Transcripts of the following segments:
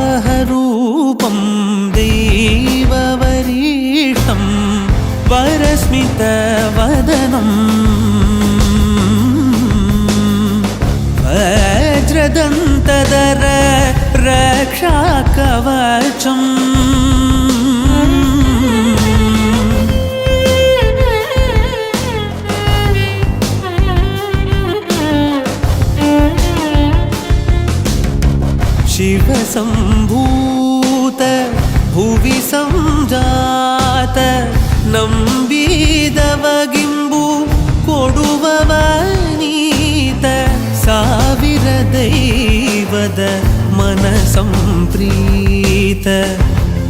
वराहरूपं दैववरीष्ठं वरस्मितवदनं वज्रदन्तधर रक्षाकवचम् शिवसम्भूत भुवि संजात नम्बिदवगिम्बु कोडुववनीत ಸಾವಿರ ದೈವದ ಮನಸಂಪ್ರೀತ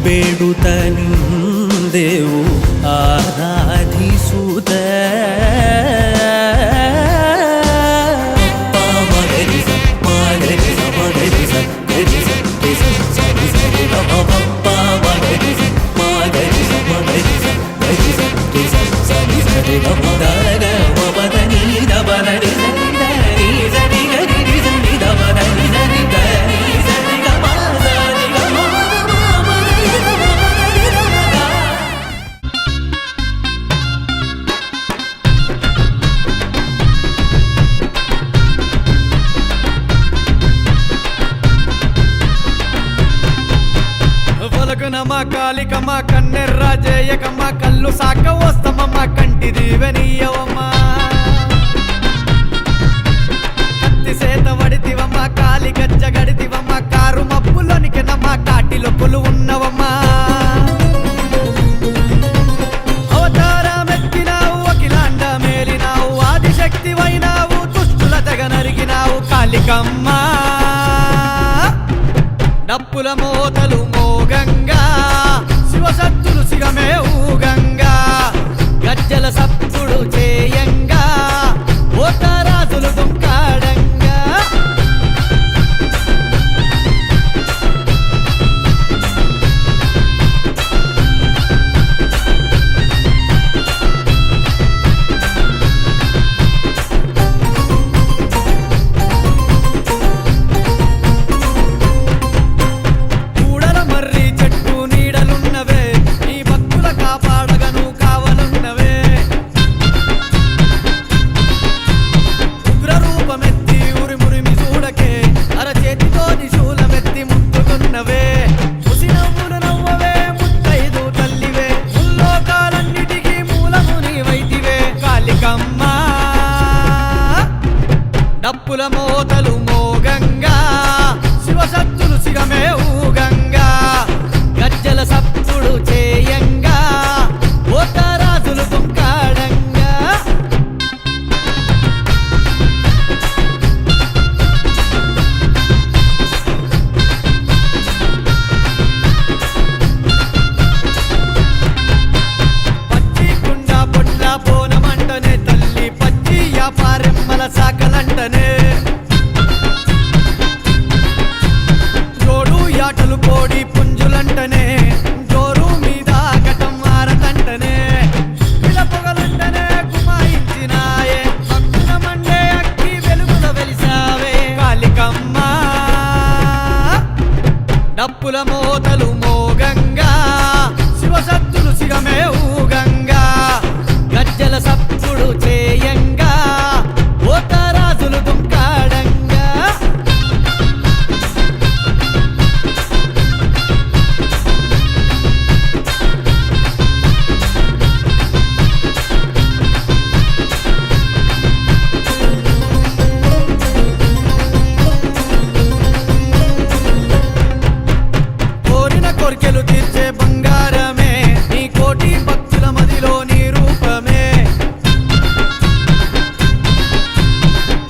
ಬೇಡುತ್ತ ನಿಂದೆವು ಆರಾಧಿಸುತ್ತ కాళికమ్మ కన్నెర్రాజేయకమ్మ కళ్ళు సాక వస్తమమ్మ కంటి దీవెనీయవమ్మ కత్తి సేత వడితివమ్మ కాలి గజ్జ గడితివమ్మ కారు మప్పులోనికెనమ్మ కాటిలో కొలు ఉన్నవమ్మ అవతారమెత్తినావు అఖిలాండ మేలినావు ఆదిశక్తివైనావు దుష్టుల తెగ నరిగినావు కాళికమ్మ డప్పుల మోతలు మోగంగా శివసత్తులు సిగమే ఊగంగా గజ్జల సప్పుడు చేయంగా ఓటరాజులు దుంకాడంగా డప్పుల మోతలు మోగంగా శివసత్తులు సిగమే ఊగంగా గజ్జల సప్పుడు చేయంగా ఓటరాజులు దుంకాడంగా పచ్చి కుండ పొట్ల పోనమంటనే తల్లి పచ్చి యాపారెమ్మల సాకలంటనే జోడు యాటలు కోడి పుంజులంటనే జోరు మీద ఘటం మారతంటనే పిల పొగలంటనే కుమాయించినాయే భక్తుల మండే అక్కి వెలుగుల వెలిసావే కాళికమ్మ డప్పుల మోతలు మోగంగా శివసత్తులు సిగమే ఊగంగా గజ్జల సప్పుడు చేయంగా ఓటరాజులు దుంకాడంగా కోరిన కోరికలు తీర్చే బంగారమే నీ కోటి భక్తుల మదిలో నీ రూపమే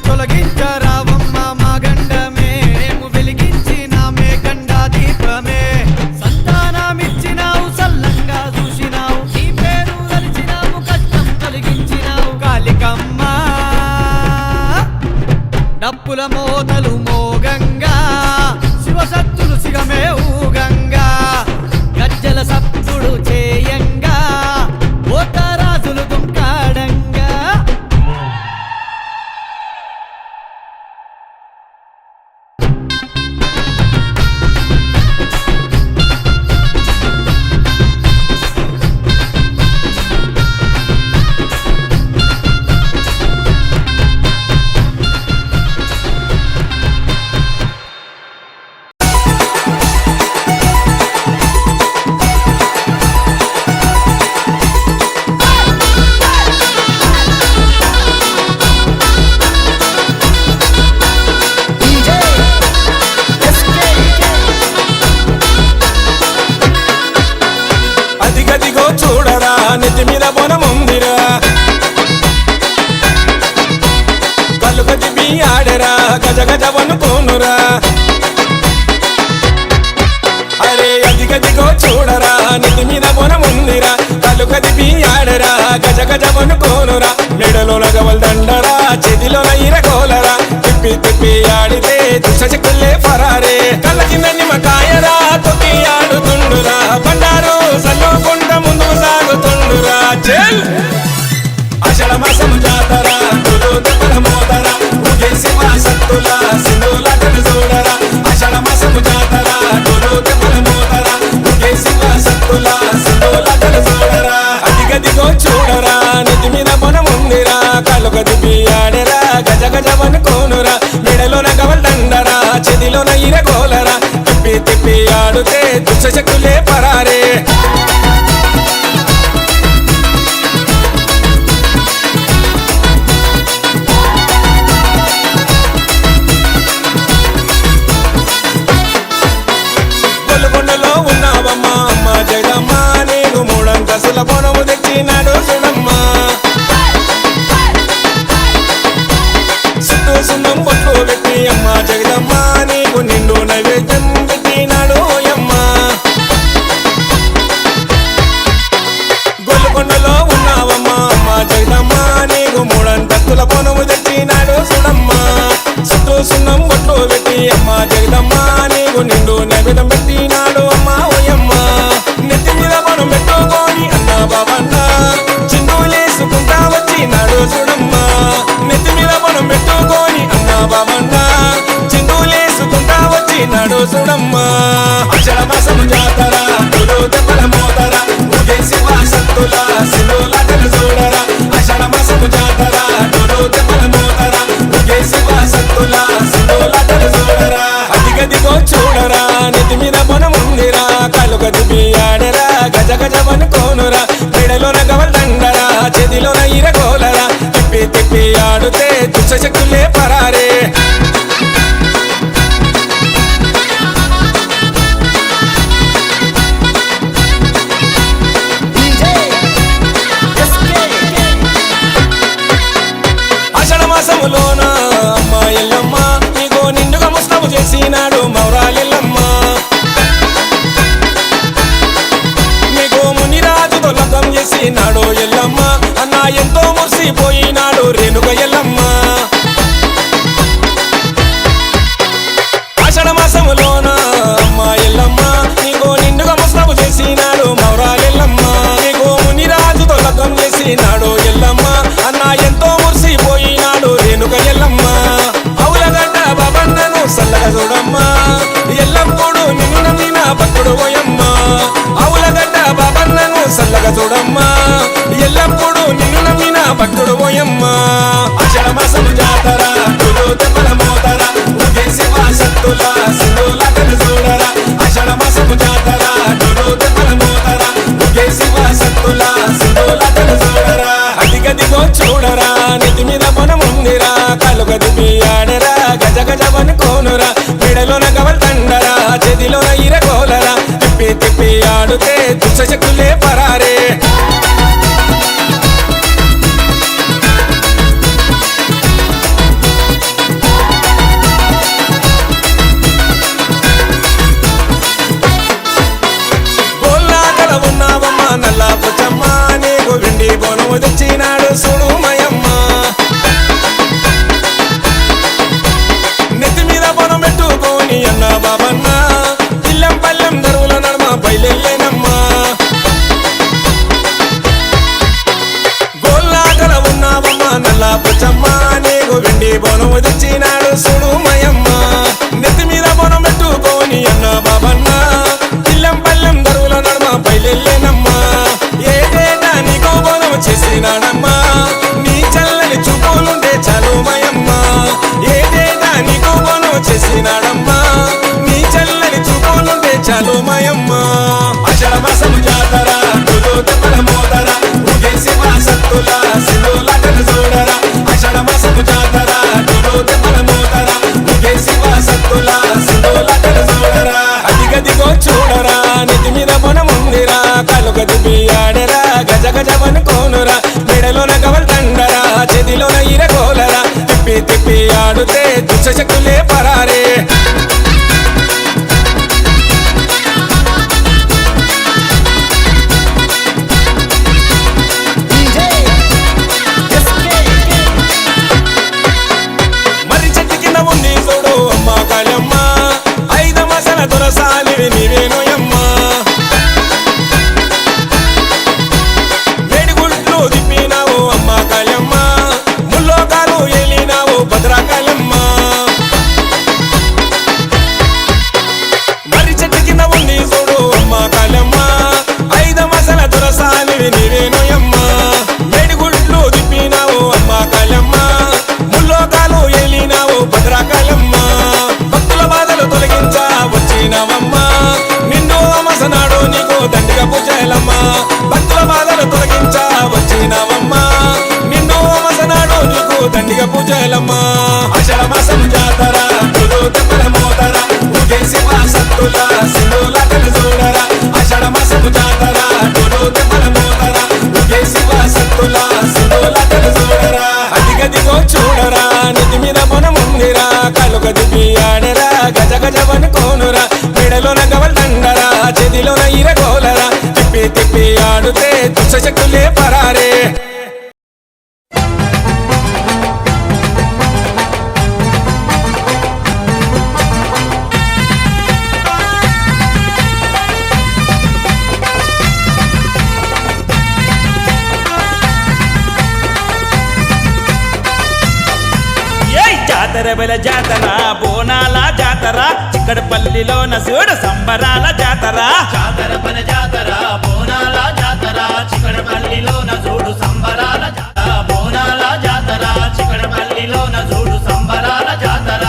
తొలగించరావమ్మ మా గండమే మేము వెలిగించినామే గండా దీపమే సంతానమిచ్చినావు సల్లంగా చూసినావు నీ పేరు తలిచినావు కష్టం తొలగించినావు కాళికమ్మ డప్పుల మోతలు మోగంగా శివసత్తులు సిగమే ఊగంగా గజ్జల సప్పుడు చేయంగా ఓటరాజులు దుంకాడంగా చూడరా నెత్తి మీద బొనముందిరా కళ్ళు కదిపి ఆడరా గజ గజ వనుకోనురా అరే అదిగదిగో చూడరా నెత్తి మీద బొనముందిరా కళ్ళు కదిపి ఆడరా గజ గజ వనుకోనురా మెడలోన గవల్ దండరా చేతిలోన ఇరగోలరా తిప్పి తిప్పి ఆడితే దుష్టశక్తులే ఫరారే కళ్ళ కింద నిమ్మకాయరా తొక్కి ఆడుతుండురా బండారు సల్లుకుంట ముందుకు సాగుతుండురా చెల్ ఆషాఢ మాసం జాతర దెబ్బల మోతరా ఊగేసి మా సత్తుల సింధులాటలు చూడరా ఆషాఢ మాసం జాతర దెబ్బల మోతరా ఊగేసి మా సత్తుల సింధులాటలు చూడరా అదిగదిగో చూడరా నెత్తి మీద బొనముందిరా కాలు కదిపి ఆడరా గజ గజ వనుకోనురా మెడలోన గవల్ దండరా చేతిలోన ఇరగోలరా తిప్పి తిప్పి ఆడితే దుష్టశక్తులే పరారే గొలుగొండలో ఉన్నావమ్మా అమ్మ జగదమ్మ నీకు మూడంతసుల బొనము తెచ్చినాడు చూడమ్మా చుట్టూ సున్నం బొట్లు పెట్టి అమ్మ జగదమ్మ నీకు నిండు నైవేద్యం పెట్టినాడు ఓయమ్మ గొలుగొండలో ఉన్నావమ్మా అమ్మ జగదమ్మ నీకు మూడంతస్తుల బొనము తెచ్చినాడు చూడమ్మా చుట్టూ సున్నం బొట్లు పెట్టి అమ్మ జగదమ్మ నీకు నిండు నైవేద్యం పెట్టినాడు అమ్మ ఓయమ్మ నెత్తి మీద బొనం పెట్టుకొని అన్న బాబన్న చిందులేసుకుంటా వచ్చినాడు చూడమ్మా నెత్తి మీద బొనం పెట్టుకొని అన్న బాబన్న చిందులేసుకుంటా వచ్చినాడు చూడమ్మా ఆషాఢ మాసం జాతర దెబ్బల మోతరా ఊగేసి మా సత్తుల సింధులాటలు చూడరా ఆషాఢ మాసం జాతర దెబ్బల మోతరా ఊగేసి మా సత్తుల సింధులాటలు చూడరా అదిగదిగో చూడరా నెత్తి మీద బొనముందిరా కాలు కదిపి ఆడరా గజ గజ వనుకోనురా మెడలోన గవల్ దండరా చేతిలోన ఇరగోలరా తిప్పి తిప్పి ఆడితే దుష్టశక్తులే పరారే ఆషాఢ మాసములోన అమ్మ ఎల్లమ్మ నీకు నిండుగా ముస్తాబు చేసినాడు మౌరాలెల్లమ్మ నీకు మునిరాజుతో లగ్గం చేసినాడు ఎల్లమ్మ అన్న ఎంతో మురిసిపోయినాడు రేణుక ఎల్లమ్మ ఆషాఢ మాసములోన అమ్మ ఎల్లమ్మ నీకు నిండుగా ముస్తాబు చేసినాడు మౌరాలెల్లమ్మ నీకు మునిరాజుతో లగ్గం చేసినాడు ఎల్లమ్మ అన్న ఎంతో మురిసిపోయినాడు రేణుక ఎల్లమ్మ అవులగడ్డ బాబన్నను సల్లగా చూడమ్మా ఎల్లప్పుడు నిన్ను నమ్మిన భక్తుడు ఓయమ్మ అవులగడ్డ బాబన్నను సల్లగా చూడమ్మా ఎల్లప్పుడు నిన్ను నమ్మిన భక్తుడు ఓయమ్మ ఆషాఢ మాసం జాతర దెబ్బల మోతరా ఊగేసి మా సత్తుల సింధులాటలు చూడరా ఆషాఢ మాసం జాతర దెబ్బల మోతరా ఊగేసి మా సత్తుల సింధులాటలు చూడరా అదిగదిగో చూడరా నెత్తి మీద బొనముందిరా కాలు కదిపి ఆడరా గజ గజ వనుకోనురా మెడలోన గవల్ దండరా చేతిలోన ఇరగోలరా తిప్పి తిప్పి ఆడితే దుష్టశక్తులే పరారే గోల్లాకల ఉన్నావమ్మ నల్లా పుచ్చమ్మ నీకు వెండి బోనము తెచ్చినాడు చూడు మయమ్మ నెత్తి మీద బొనం పెట్టుకొని అన్న బాబన్న ఇల్లం పల్లెం దరువుల నడమ బయలెళ్ళేనమ్మా గోల్లాకల ఉన్నావమ్మ నల్లా పుచ్చమ్మ నీకు వెండి బోనము తెచ్చినాడు చూడు మయమ్మ నెత్తి మీద బొనం పెట్టుకొని అన్న బాబన్న ఇల్లం పల్లెం దరువుల నడమ బయలెళ్ళేనమ్మా ఏటేటా నీకు బోనము చేసినాడమ్మా నీ చల్లని చూపులుంటే చాలు మయమ్మ ఏటేటా నీకు బోనము చేసినాడమ్మా నీ చల్లని చూపులుంటే చాలు మయమ్మ ఆషాఢ మాసం జాతర దెబ్బల మోతరా ఊగేసి మా సత్తుల సింధులాటలు చూడరా ఆషాఢ మాసం జాతర దెబ్బల మోతరా ఊగేసి మా సత్తుల సింధులాటలు చూడరా అదిగదిగో చూడరా నెత్తి మీద బొనముందిరా కాలుక దిపి ఆడరా గజ గజమని కోనురా మెడలోన గవల్ దండరా చేతిలోన ఈరగోలరా తిప్పి తిప్పి ఆడుతే దుష్ట శక్తులే పరారే మరి చెట్టు కింద ఉంది చూడు అమ్మ కాళమ్మ 5 మాసాల దొరసానివి నీవేనోయమ్మ మేడిగుళ్ళు దిప్పినావు అమ్మ కాళమ్మ ముల్లోకాలు ఏలినావు భద్రకాళమ్మ మరి చెట్టు కింద ఉంది చూడు అమ్మ కాళమ్మ 5 మాసాల దొరసానివి నీవేనోయమ్మ మేడిగుళ్ళు దిప్పినావు అమ్మ కాళమ్మ ముల్లోకాలు ఏలినావు భద్రకాళమ్మ భక్తుల బాధలు తొలగించా వచ్చినవమ్మ నిన్ను అమసనాడు నీకు దండిగా పూజలమ్మ భక్తుల బాధలు తొలగించా వచ్చినవమ్మ నిన్ను అమసనాడు నీకు దండిగా పూజలమ్మ ఆషాఢ మాసం జాతర తులు తెప్పల మోతర ఊగేసి సత్తుల సింధుల కలు చూడరా ఆషాఢ మాసం జాతర తులు తెప్పల మోతర ఊగేసి సత్తుల సింధుల కలు చూడరా అదిగదిగో చూడరా నిధి మీద పొనముందిరా కాలుక దిపి ఆడరా గజ గజమని కోనురా మెడలోన గవల్ దండరా చేతిలోన ఈరగోలరా తిప్పి తిప్పి ఆడుతే దుష్ట శక్తులే పరారే జాతర బల జాతర బోనాల జాతర చిక్కడపల్లిలోన చూడు సంబరాల జాతర జాతర పన జాతర బోనాల జాతర చిక్కడపల్లిలోన చూడు సంబరాల జాతర బోనాల జాతర చిక్కడపల్లిలోన చూడు సంబరాల జాతర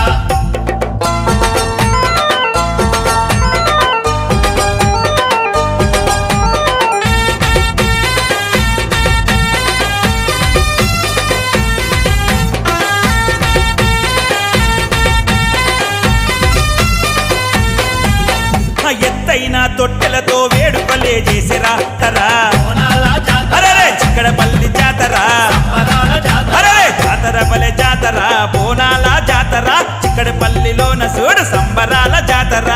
ఎత్తైన తొట్టెలతో వేడుకలే చేసిరా తరా బోనాల జాతర అరే చిక్కడపల్లి జాతర సంబరాల జాతర అరే జాతర బలే జాతర బోనాల జాతర చిక్కడపల్లిలోన చూడు సంబరాల జాతర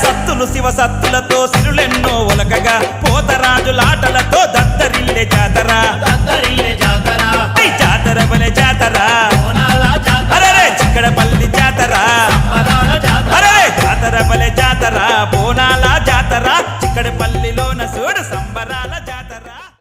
సత్తులు శివ సత్తులతో సిరులెన్నో ఒలకగా పోతరాజులాటలతో దద్దరిల్లే జాతర దద్దరిల్లే జాతర ఈ జాతర బలే జాతర బోనాల జాతర అరే చిక్కడపల్లి జాతర సంబరాల జాతర అరే జాతర బలే జాతర బోనాల జాతర చిక్కడపల్లి